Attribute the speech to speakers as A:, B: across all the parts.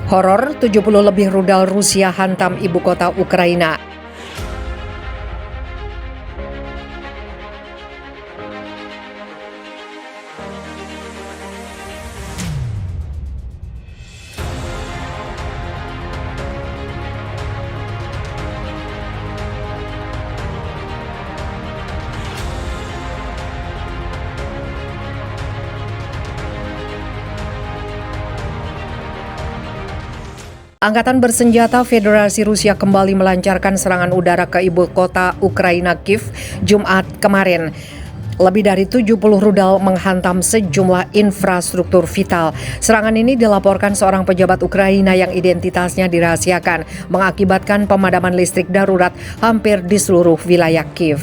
A: Horor, 70 lebih rudal Rusia hantam ibu kota Ukraina. Angkatan bersenjata Federasi Rusia kembali melancarkan serangan udara ke ibu kota Ukraina Kiev Jumat kemarin. Lebih dari 70 rudal menghantam sejumlah infrastruktur vital. Serangan ini dilaporkan seorang pejabat Ukraina yang identitasnya dirahasiakan, mengakibatkan pemadaman listrik darurat hampir di seluruh wilayah Kiev.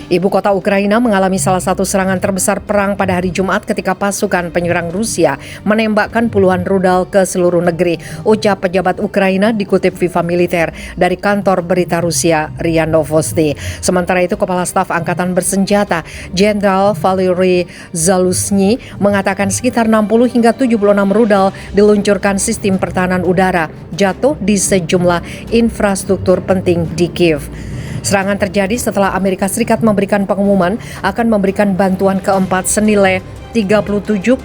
A: Ibu kota Ukraina mengalami salah satu serangan terbesar perang pada hari Jumat ketika pasukan penyerang Rusia menembakkan puluhan rudal ke seluruh negeri, ucap pejabat Ukraina dikutip Viva Militer dari kantor berita Rusia RIA Novosti. Sementara itu, Kepala Staf Angkatan Bersenjata Jenderal Valery Zaluzhny mengatakan sekitar 60 hingga 76 rudal diluncurkan sistem pertahanan udara jatuh di sejumlah infrastruktur penting di Kiev. Serangan terjadi setelah Amerika Serikat memberikan pengumuman akan memberikan bantuan keempat senilai 37,7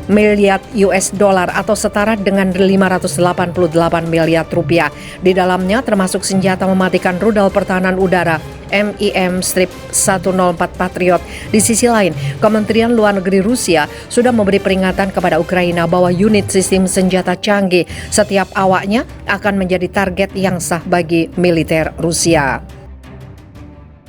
A: miliar US dollar atau setara dengan 588 miliar rupiah. Di dalamnya termasuk senjata mematikan rudal pertahanan udara MIM-104 Patriot. Di sisi lain, Kementerian Luar Negeri Rusia sudah memberi peringatan kepada Ukraina bahwa unit sistem senjata canggih setiap awaknya akan menjadi target yang sah bagi militer Rusia.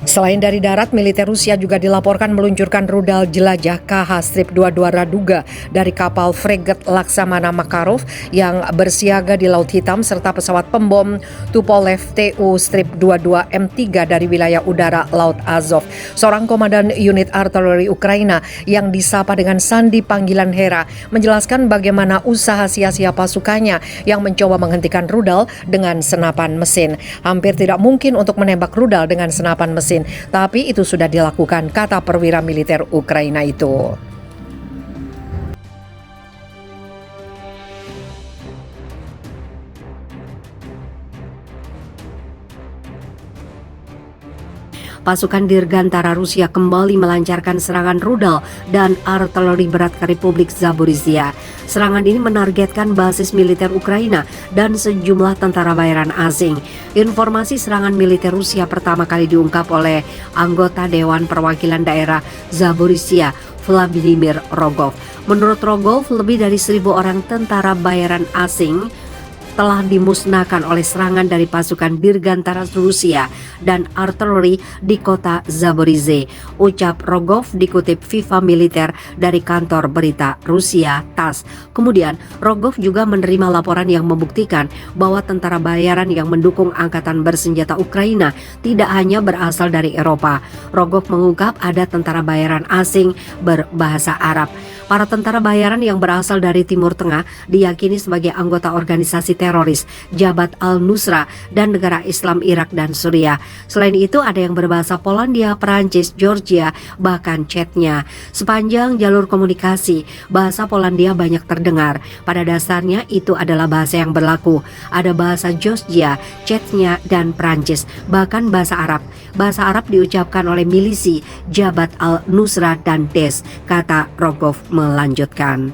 A: Selain dari darat, militer Rusia juga dilaporkan meluncurkan rudal jelajah KH-22 Raduga dari kapal fregat Laksamana Makarov yang bersiaga di Laut Hitam serta pesawat pembom Tupolev Tu-22 M3 dari wilayah udara Laut Azov. Seorang komandan unit artileri Ukraina yang disapa dengan sandi panggilan Hera menjelaskan bagaimana usaha sia-sia pasukannya yang mencoba menghentikan rudal dengan senapan mesin. Hampir tidak mungkin untuk menembak rudal dengan senapan mesin, tapi itu sudah dilakukan, kata perwira militer Ukraina itu. Pasukan Dirgantara Rusia kembali melancarkan serangan rudal dan artileri berat ke Republik Zaporizhia. Serangan ini menargetkan basis militer Ukraina dan sejumlah tentara bayaran asing. Informasi serangan militer Rusia pertama kali diungkap oleh anggota Dewan Perwakilan Daerah Zaporizhia, Vladimir Rogov. Menurut Rogov, lebih dari 1.000 orang tentara bayaran asing telah dimusnahkan oleh serangan dari pasukan Dirgantara Rusia dan artileri di kota Zaporizhia, ucap Rogov dikutip Viva Militer dari kantor berita Rusia TASS. Kemudian Rogov juga menerima laporan yang membuktikan bahwa tentara bayaran yang mendukung angkatan bersenjata Ukraina tidak hanya berasal dari Eropa. Rogov mengungkap ada tentara bayaran asing berbahasa Arab. Para tentara bayaran yang berasal dari Timur Tengah diyakini sebagai anggota organisasi teroris Jabhat al-Nusra dan negara Islam Irak dan Suriah. Selain itu ada yang berbahasa Polandia, Perancis, Georgia, bahkan Chechnya. Sepanjang jalur komunikasi, bahasa Polandia banyak terdengar. Pada dasarnya itu adalah bahasa yang berlaku. Ada bahasa Georgia, Chechnya, dan Perancis, bahkan bahasa Arab. Bahasa Arab diucapkan oleh milisi Jabhat al-Nusra dan Daesh, kata Rogov melanjutkan.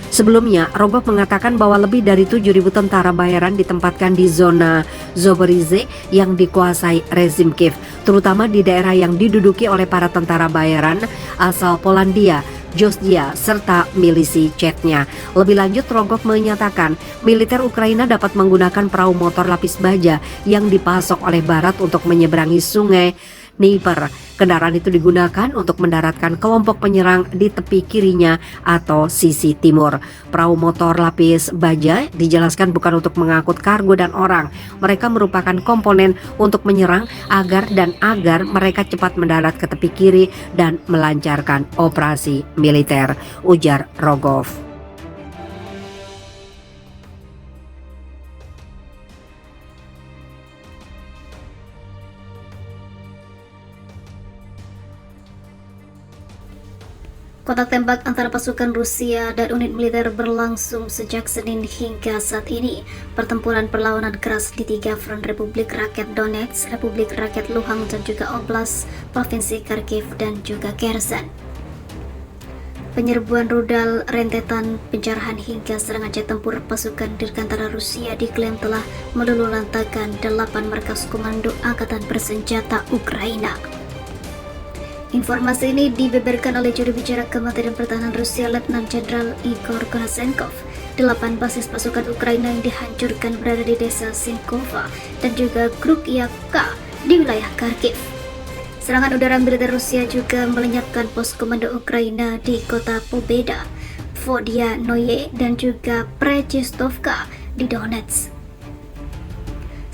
A: Sebelumnya, Rogov mengatakan bahwa lebih dari 7.000 tentara bayaran ditempatkan di zona Zaporizhia yang dikuasai rezim Kiev, terutama di daerah yang diduduki oleh para tentara bayaran asal Polandia, Georgia, serta milisi Chechnya. Lebih lanjut, Rogov menyatakan militer Ukraina dapat menggunakan perahu motor lapis baja yang dipasok oleh Barat untuk menyeberangi sungai Dnieper. Kendaraan itu digunakan untuk mendaratkan kelompok penyerang di tepi kirinya atau sisi timur. Perahu motor lapis baja dijelaskan bukan untuk mengangkut kargo dan orang. Mereka merupakan komponen untuk menyerang agar mereka cepat mendarat ke tepi kiri dan melancarkan operasi militer, ujar Rogov.
B: Kontak tembak antara pasukan Rusia dan unit militer berlangsung sejak Senin hingga saat ini. Pertempuran perlawanan keras di tiga front Republik Rakyat Donetsk, Republik Rakyat Luhansk, dan juga Oblast, Provinsi Kharkiv, dan juga Kherson. Penyerbuan rudal, rentetan penjarahan hingga serangan jet tempur pasukan Dirgantara Rusia diklaim telah meluluhlantakkan 8 markas komando Angkatan Bersenjata Ukraina. Informasi ini dibeberkan oleh juru bicara Kementerian Pertahanan Rusia, Letnan Jenderal Igor Konasenkov. 8 basis pasukan Ukraina yang dihancurkan berada di desa Sinkova dan juga Krukivka di wilayah Kharkiv. Serangan udara militer Rusia juga melenyapkan pos komando Ukraina di kota Pobeda, Vodianoye, dan juga Prejistovka di Donetsk.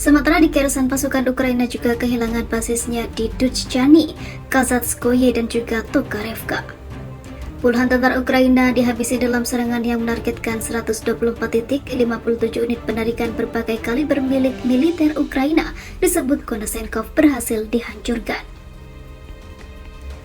B: Sementara di Kherson, pasukan Ukraina juga kehilangan basisnya di Dutchani, Kazatskoye, dan juga Tokarevka. Puluhan tentara Ukraina dihabisi dalam serangan yang menargetkan 124 titik. 57 unit penarikan berbagai kaliber milik militer Ukraina, disebut Konasenkov, berhasil dihancurkan.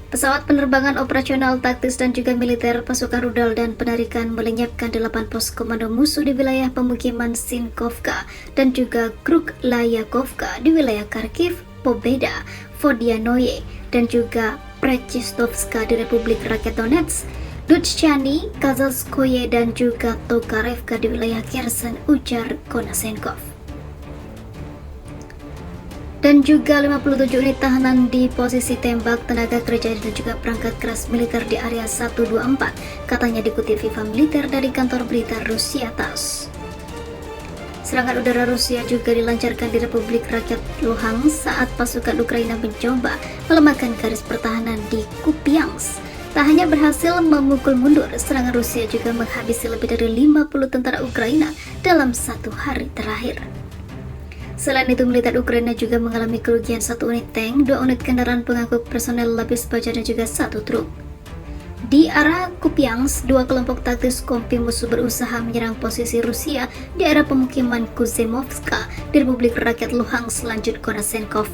B: Pesawat penerbangan operasional taktis dan juga militer, pasukan rudal dan penarikan melenyapkan 8 pos komando musuh di wilayah pemukiman Sinkovka dan juga Krukhlayakovka di wilayah Kharkiv, Pobeda, Vodianoye, dan juga Prejistovska di Republik Rakyat Donetsk, Dutchani, Kazatskoye, dan juga Tokarevka di wilayah Kherson, ujar Konasenkov. Dan juga 57 unit tahanan di posisi tembak, tenaga kerja, dan juga perangkat keras militer di area 124, katanya dikutip Viva Militer dari kantor berita Rusia TASS. Serangan udara Rusia juga dilancarkan di Republik Rakyat Luhansk saat pasukan Ukraina mencoba melemahkan garis pertahanan di Kupiansk. Tak hanya berhasil memukul mundur, serangan Rusia juga menghabisi lebih dari 50 tentara Ukraina dalam satu hari terakhir. Selain itu, militer Ukraina juga mengalami kerugian 1 unit tank, 2 unit kendaraan pengangkut personel lapis baja, dan juga 1 truk. Di arah Kupiansk, 2 kelompok taktis kompi musuh berusaha menyerang posisi Rusia di area pemukiman Kuzemovska di Republik Rakyat Luhansk, lanjut Konasenkov.